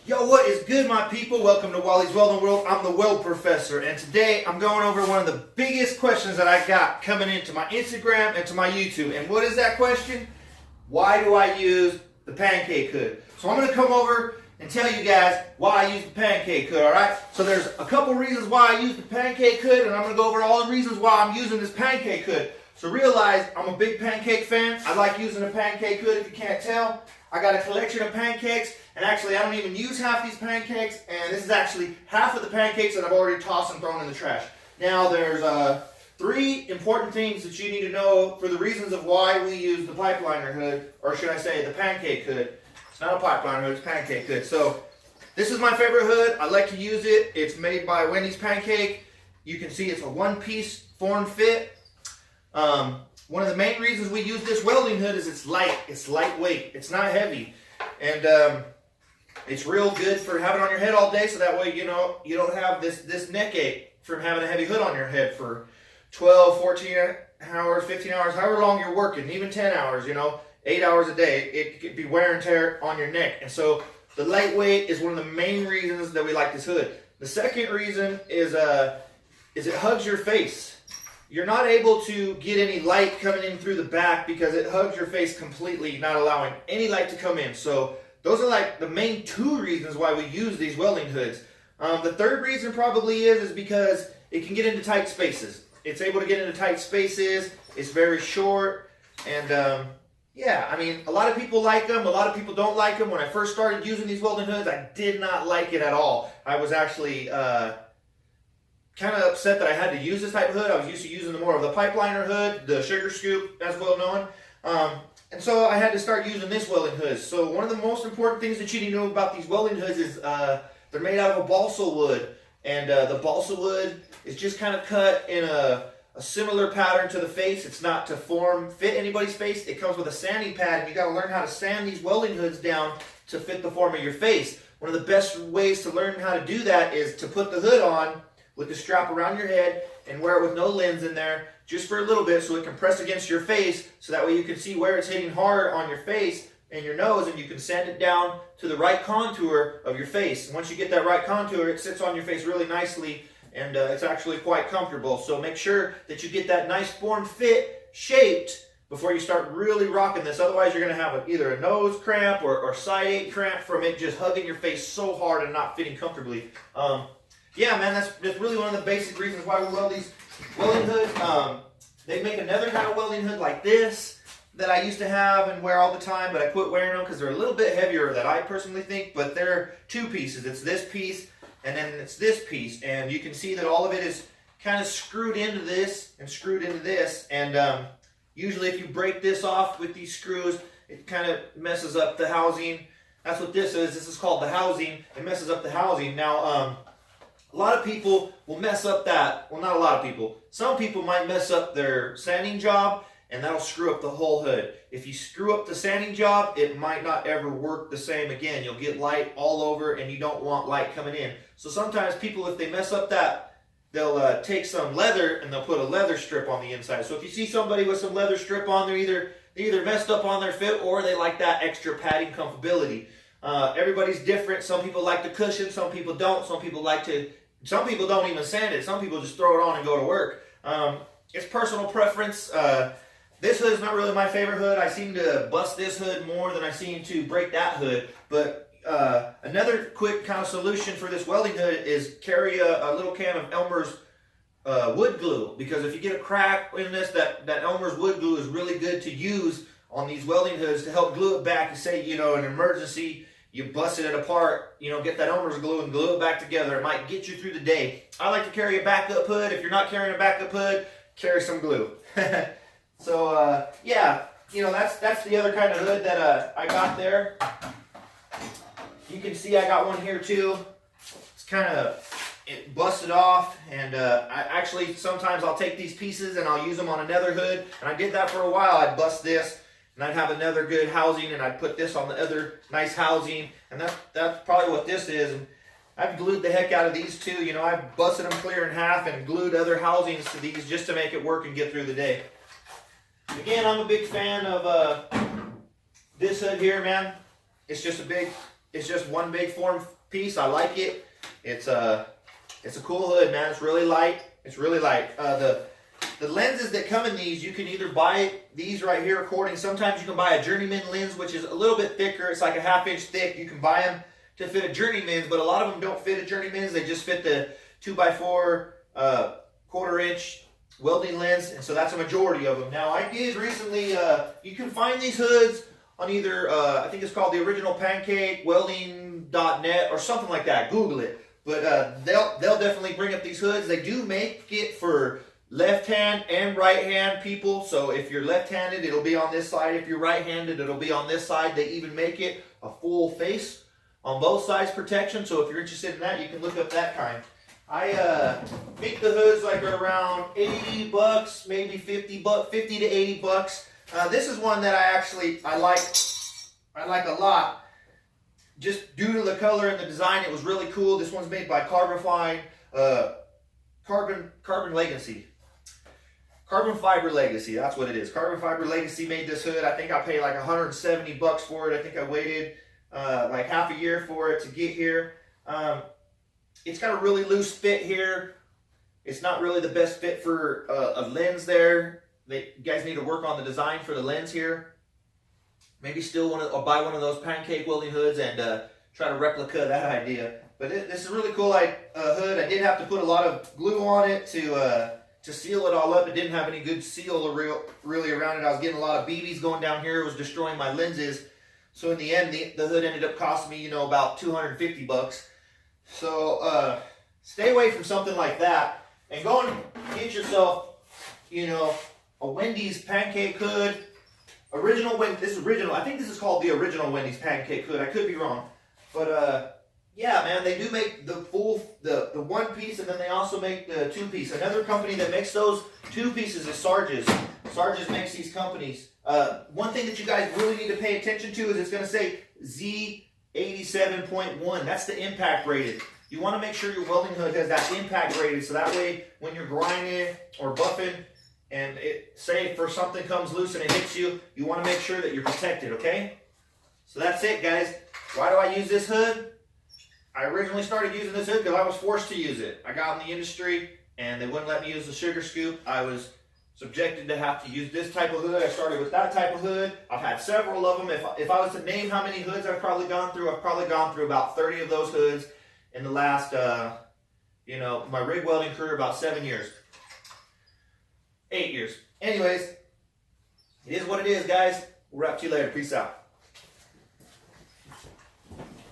Yo, what is good, my people? Welcome to Wally's Welding World. I'm the Weld Professor, and today I'm going over one of the biggest questions that I got coming into my Instagram and to my YouTube. And what is that question? Why do I use the pancake hood? So I'm going to come over and tell you guys why I use the pancake hood, alright? So there's a couple reasons why I use the pancake hood, and I'm going to go over all the reasons why I'm using this pancake hood. So realize I'm a big pancake fan. I like using a pancake hood, if you can't tell. I got a collection of pancakes, and actually I don't even use half these pancakes, and this is actually half of the pancakes that I've already tossed and thrown in the trash. Now there's three important things that you need to know for the reasons of why we use the pipeliner hood, or should I say the pancake hood. It's not a pipeliner hood, it's pancake hood. So this is my favorite hood. I like to use it. It's made by Wendy's Pancake. You can see it's a one-piece form fit. One of the main reasons we use this welding hood is it's light. It's lightweight. It's not heavy. And it's real good for having on your head all day, so that way, you know, you don't have this neck ache from having a heavy hood on your head for 12, 14 hours, 15 hours, however long you're working, even 10 hours, you know, 8 hours a day. It could be wear and tear on your neck. And so the lightweight is one of the main reasons that we like this hood. The second reason is it hugs your face. You're not able to get any light coming in through the back because it hugs your face completely, not allowing any light to come in. So those are like the main two reasons why we use these welding hoods. The third reason probably is because it can get into tight spaces. It's able to get into tight spaces. It's very short. And yeah, I mean, a lot of people like them. A lot of people don't like them. When I first started using these welding hoods, I did not like it at all. I was actually kind of upset that I had to use this type of hood. I was used to using the more of the pipeliner hood, the sugar scoop, as well known. And so I had to start using this welding hood. So one of the most important things that you need to know about these welding hoods is they're made out of a balsa wood. And the balsa wood is just kind of cut in a similar pattern to the face. It's not to fit anybody's face. It comes with a sanding pad, and you got to learn how to sand these welding hoods down to fit the form of your face. One of the best ways to learn how to do that is to put the hood on with the strap around your head and wear it with no lens in there just for a little bit so it can press against your face, so that way you can see where it's hitting hard on your face and your nose, and you can sand it down to the right contour of your face. And once you get that right contour, it sits on your face really nicely, and it's actually quite comfortable. So make sure that you get that nice form fit shaped before you start really rocking this. Otherwise you're going to have either a nose cramp or side ache cramp from it just hugging your face so hard and not fitting comfortably. Yeah, man, that's really one of the basic reasons why we weld these welding hoods. They make another kind of welding hood like this that I used to have and wear all the time, but I quit wearing them because they're a little bit heavier than I personally think, but they're two pieces. It's this piece and then it's this piece, and you can see that all of it is kind of screwed into this and screwed into this, and usually if you break this off with these screws, it kind of messes up the housing. That's what this is. This is called the housing. It messes up the housing. Now, a lot of people will mess up that, well, not a lot of people. Some people might mess up their sanding job, and that'll screw up the whole hood. If you screw up the sanding job, it might not ever work the same again. You'll get light all over, and you don't want light coming in. So sometimes people, if they mess up that, they'll take some leather and they'll put a leather strip on the inside. So if you see somebody with some leather strip on, they're either messed up on their fit or they like that extra padding comfortability. Everybody's different. Some people like the cushion, some people don't. Some people don't even sand it. Some people just throw it on and go to work. It's personal preference. This hood is not really my favorite hood. I seem to bust this hood more than I seem to break that hood. But another quick kind of solution for this welding hood is carry a little can of Elmer's wood glue. Because if you get a crack in this, that Elmer's wood glue is really good to use on these welding hoods to help glue it back. You say, you know, in an emergency, you busted it apart, you know, get that Elmer's glue and glue it back together. It might get you through the day. I like to carry a backup hood. If you're not carrying a backup hood, carry some glue. So, yeah, you know, that's the other kind of hood that I got there. You can see I got one here too. It's kind of busted off, and I actually sometimes I'll take these pieces and I'll use them on another hood, and I did that for a while. I'd bust this, and I'd have another good housing, and I'd put this on the other nice housing, and that's probably what this is. And I've glued the heck out of these too. You know, I've busted them clear in half and glued other housings to these just to make it work and get through the day. Again, I'm a big fan of this hood here, man. It's just a big It's just one big form piece. I like it. It's a cool hood, man. It's really light. It's really light. The lenses that come in these, you can either buy these right here according. Sometimes you can buy a journeyman lens, which is a little bit thicker. It's like a 1/2 inch thick. You can buy them to fit a journeyman's, but a lot of them don't fit a journeyman's. They just fit the 2x4 1/4 inch welding lens, and so that's a majority of them. Now I did recently, you can find these hoods on either, I think it's called the original Pancake, welding.net or something like that. Google it. But they'll definitely bring up these hoods. They do make it for left hand and right hand people. So if you're left-handed, it'll be on this side. If you're right-handed, it'll be on this side. They even make it a full face on both sides protection. So if you're interested in that, you can look up that kind. I think the hoods like are around 80 bucks, maybe 50 to 80 bucks. This is one that I like a lot. Just due to the color and the design, it was really cool. This one's made by Carbon Legacy. Carbon Fiber Legacy, that's what it is. Carbon Fiber Legacy made this hood. I think I paid like 170 bucks for it. I think I waited like half a year for it to get here. It's got a really loose fit here. It's not really the best fit for a lens there. You guys need to work on the design for the lens here. Maybe still want to buy one of those Pancake welding hoods and try to replicate that idea. But this is really cool hood. I did have to put a lot of glue on it to seal it all up. It didn't have any good seal really around it. I was getting a lot of BBs going down here. It was destroying my lenses. So in the end, the hood ended up costing me, about 250 bucks. So stay away from something like that and go and get yourself, a Wendy's Pancake hood. This is original. I think this is called the original Wendy's Pancake hood. I could be wrong. But yeah, man, they do make the one piece, and then they also make the 2 piece. Another company that makes those 2 pieces is Sarge's. Sarge's makes these companies. One thing that you guys really need to pay attention to is it's going to say Z87.1. That's the impact rated. You want to make sure your welding hood has that impact rated, so that way when you're grinding or buffing, and say for something comes loose and it hits you, you want to make sure that you're protected, okay? So that's it, guys. Why do I use this hood? I originally started using this hood because I was forced to use it. I got in the industry and they wouldn't let me use the sugar scoop. I was subjected to have to use this type of hood. I started with that type of hood. I've had several of them. If I was to name how many hoods I've probably gone through about 30 of those hoods in the last, my rig welding career, about 7 years. 8 years. Anyways, it is what it is, guys. We'll wrap to you later. Peace out.